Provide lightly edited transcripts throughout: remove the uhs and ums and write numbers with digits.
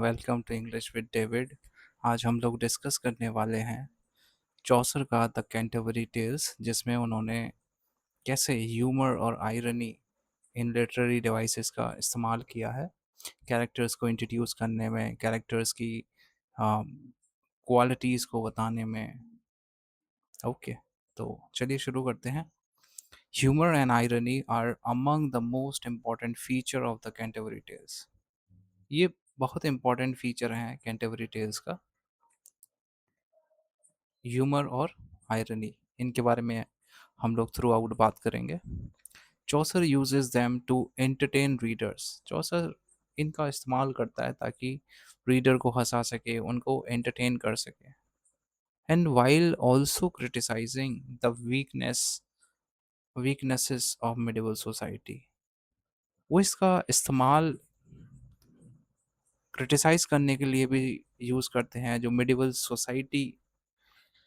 Welcome to English with David. आज हम लोग डिस्कस करने वाले हैं चौसर का द कैंटरबरी टेल्स, जिसमें उन्होंने कैसे ह्यूमर और आयरनी इन लिटरेरी डिवाइसेस का इस्तेमाल किया है कैरेक्टर्स को इंट्रोड्यूस करने में, कैरेक्टर्स की क्वालिटीज़ को बताने में। ओके, तो चलिए शुरू करते हैं। Humour and irony are among the most important feature of the Canterbury Tales. ये बहुत इंपॉर्टेंट फीचर हैं कैंटरबरी टेल्स का, ह्यूमर और आयरनी। इनके बारे में हम लोग थ्रू आउट बात करेंगे। Chaucer uses them to entertain readers. Chaucer इनका इस्तेमाल करता है ताकि रीडर को हंसा सके, उनको एंटरटेन कर सके। And while also criticising the weaknesses of medieval society. वो इसका इस्तेमाल क्रिटिसाइज करने के लिए भी यूज़ करते हैं। जो मिडिवल सोसाइटी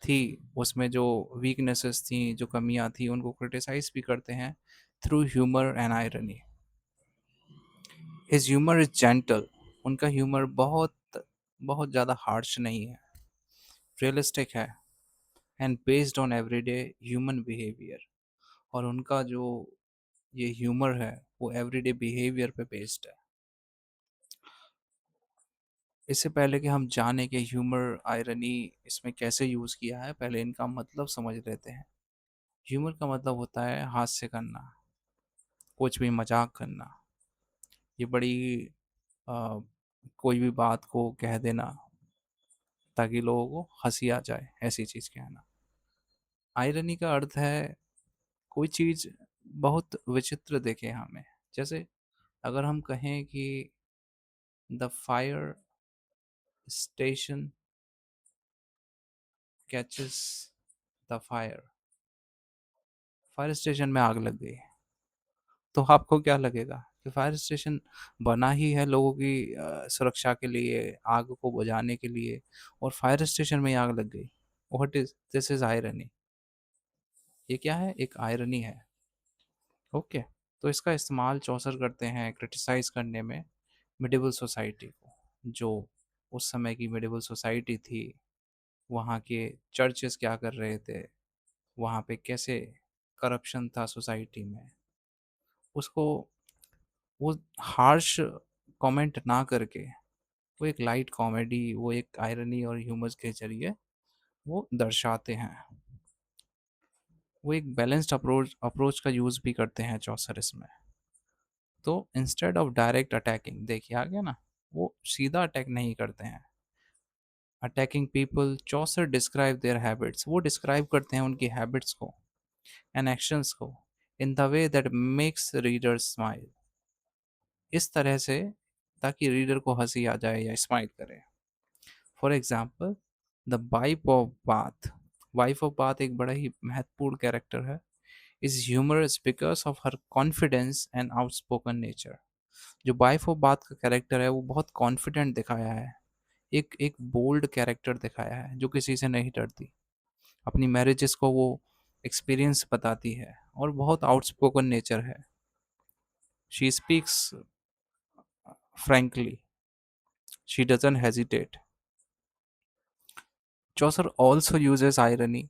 थी, उसमें जो वीकनेसेस थी, जो कमियां थी, उनको क्रिटिसाइज भी करते हैं through humour and irony. His humour is gentle. उनका ह्यूमर बहुत बहुत ज़्यादा हार्श नहीं है, रियलिस्टिक है and based on everyday human behaviour. और उनका जो ये ह्यूमर है वो एवरीडे बिहेवियर पे बेस्ड है। इससे पहले कि हम जाने कि ह्यूमर आयरनी इसमें कैसे यूज़ किया है, पहले इनका मतलब समझ लेते हैं। ह्यूमर का मतलब होता है हास्य करना, कुछ भी मजाक करना। ये बड़ी अ, कोई भी बात को कह देना ताकि लोगों को हंसी आ जाए, ऐसी चीज़ कहना। आयरनी का अर्थ है कोई चीज़ बहुत विचित्र दिखे हमें। जैसे अगर हम कहें कि the fire station catches the fire, fire station में आग लग गई, तो आपको क्या लगेगा कि फायर स्टेशन बना ही है लोगों की सुरक्षा के लिए, आग को बुझाने के लिए, और फायर स्टेशन में ही आग लग गई। What is this is irony. ये क्या है? एक आयरनी है। ओके, तो इसका इस्तेमाल चौसर करते हैं क्रिटिसाइज करने में मिडिवल सोसाइटी को। जो उस समय की मिडिवल सोसाइटी थी, वहाँ के चर्चेस क्या कर रहे थे, वहाँ पे कैसे करप्शन था सोसाइटी में, उसको वो हार्श कमेंट ना करके वो एक लाइट कॉमेडी, वो एक आयरनी और ह्यूमर के जरिए वो दर्शाते हैं। वो एक बैलेंस्ड अप्रोच का यूज़ भी करते हैं चौसर इसमें। तो इंस्टेड ऑफ डायरेक्ट अटैकिंग, देखिए आ गया ना, वो सीधा अटैक नहीं करते हैं। Attacking people, Chaucer describe their habits. वो डिस्क्राइब करते हैं उनकी हैबिट्स को एंड एक्शंस को in the way that makes readers smile. इस तरह से ताकि रीडर को हंसी आ जाए या स्माइल करे। For example, the wife of Bath. Wife of Bath एक बड़ा ही महत्वपूर्ण कैरेक्टर है। Is humorous because of her confidence and outspoken nature. जो वाइफ ऑफ बाथ का कैरेक्टर है वो बहुत कॉन्फिडेंट दिखाया है, एक एक बोल्ड कैरेक्टर दिखाया है, जो किसी से नहीं डरती। अपनी मैरिजेस को वो एक्सपीरियंस बताती है और बहुत आउटस्पोकन नेचर है। She speaks frankly, she doesn't hesitate. Chaucer also uses irony,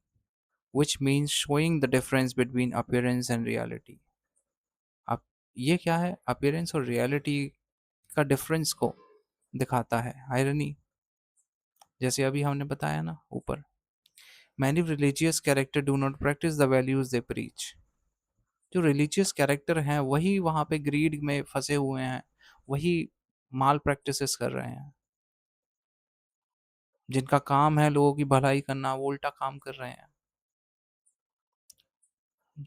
which means showing the difference between appearance and reality. अब ये क्या है? अपीयरेंस और रियलिटी का डिफरेंस को दिखाता है आयरनी। जैसे अभी हमने बताया ना ऊपर, many religious character do not practice the values they preach. जो रिलीजियस कैरेक्टर हैं वही वहाँ पे ग्रीड में फंसे हुए हैं, वही माल प्रैक्टिसेस कर रहे हैं। जिनका काम है लोगों की भलाई करना, वो उल्टा काम कर रहे हैं।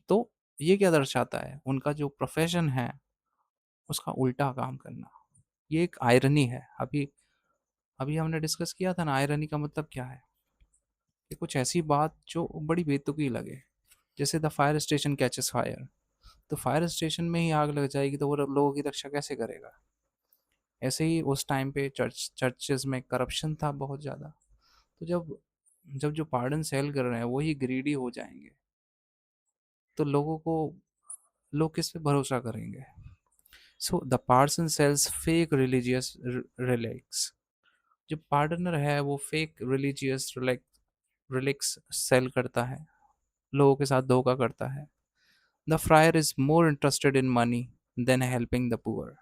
तो ये क्या दर्शाता है? उनका जो प्रोफेशन है उसका उल्टा काम करना। ये एक आयरनी है। अभी अभी हमने डिस्कस किया था ना, आयरनी का मतलब क्या है? कि कुछ ऐसी बात जो बड़ी बेतुकी लगे। जैसे the fire station catches fire, तो फायर स्टेशन में ही आग लग जाएगी तो वो लोगों की रक्षा कैसे करेगा? ऐसे ही उस टाइम पे चर्चेस में करप्शन था बहुत ज़्यादा। तो जब जब जो पार्डन सेल कर रहे हैं वही ग्रीडी हो जाएंगे, तो लोग किस पे भरोसा करेंगे? So the parson sells fake religious relics. जो पार्टनर है वो फेक रिलीजियस रिलिक्स सेल करता है, लोगों के साथ धोखा करता है। The friar is more interested in money than helping the poor.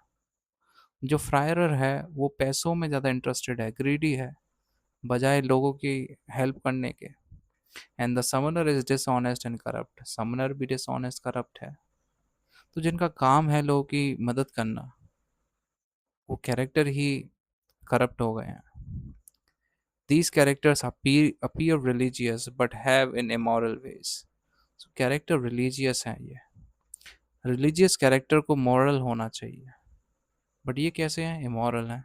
जो फ्रायर है वो पैसों में ज़्यादा इंटरेस्टेड है, ग्रीडी है, बजाय लोगों की हेल्प करने के। And the Sumner is dishonest and corrupt, Sumner भी डिसऑनेस्ट करप्ट है। तो जिनका काम है लोगों की मदद करना, वो कैरेक्टर ही करप्ट हो गए हैं। These characters appear religious but have in immoral ways. So character religious है, ये रिलीजियस कैरेक्टर को मॉरल होना चाहिए, बट ये कैसे हैं, इमोरल हैं।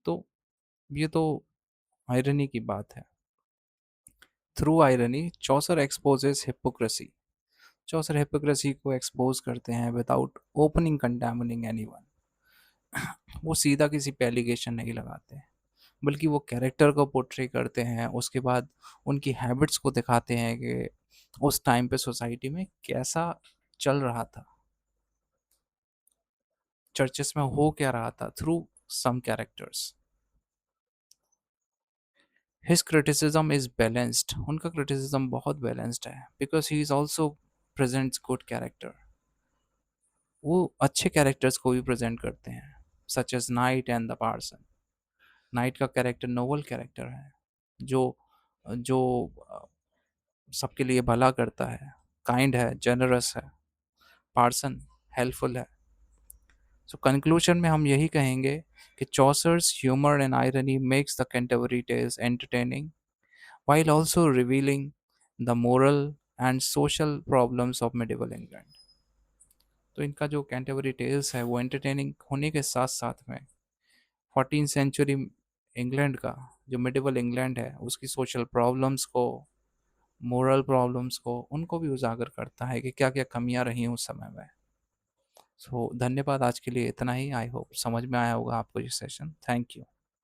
तो ये तो आयरनी की बात है। थ्रू आयरनी चौसर एक्सपोजेस हिपोक्रेसी, चौसर हिपोक्रेसी को एक्सपोज करते हैं विदाउट ओपनिंग कंडेमनिंग एनीवन। वो सीधा किसी पे एलिगेशन नहीं लगाते, बल्कि वो कैरेक्टर को पोर्ट्रे करते हैं, उसके बाद उनकी हैबिट्स को दिखाते हैं कि उस टाइम पे सोसाइटी में कैसा चल रहा था, चर्चेस में हो क्या रहा था, through some characters. His criticism is balanced, उनका क्रिटिसिज्म बहुत बैलेंस्ड है, because he is also presents good character. वो अच्छे कैरेक्टर्स को भी प्रेजेंट करते हैं, such as knight and the parson. Knight का कैरेक्टर नोबल कैरेक्टर है, जो जो सबके लिए भला करता है, काइंड है, जनरस है। पार्सन हेल्पफुल है। सो कंक्लूजन में हम यही कहेंगे कि Chaucer's humour and irony makes the Canterbury Tales entertaining while also revealing the moral and social problems of medieval England। तो इनका जो कैंटरबरी टेल्स है वो एंटरटेनिंग होने के साथ साथ में 14th सेंचुरी इंग्लैंड का, जो मिडिवल इंग्लैंड है, उसकी सोशल प्रॉब्लम्स को, मोरल प्रॉब्लम्स को, उनको भी उजागर करता है कि क्या क्या कमियां रही उस समय में। सो धन्यवाद, आज के लिए इतना ही। आई होप समझ में आया होगा आपको ये सेशन। Thank you.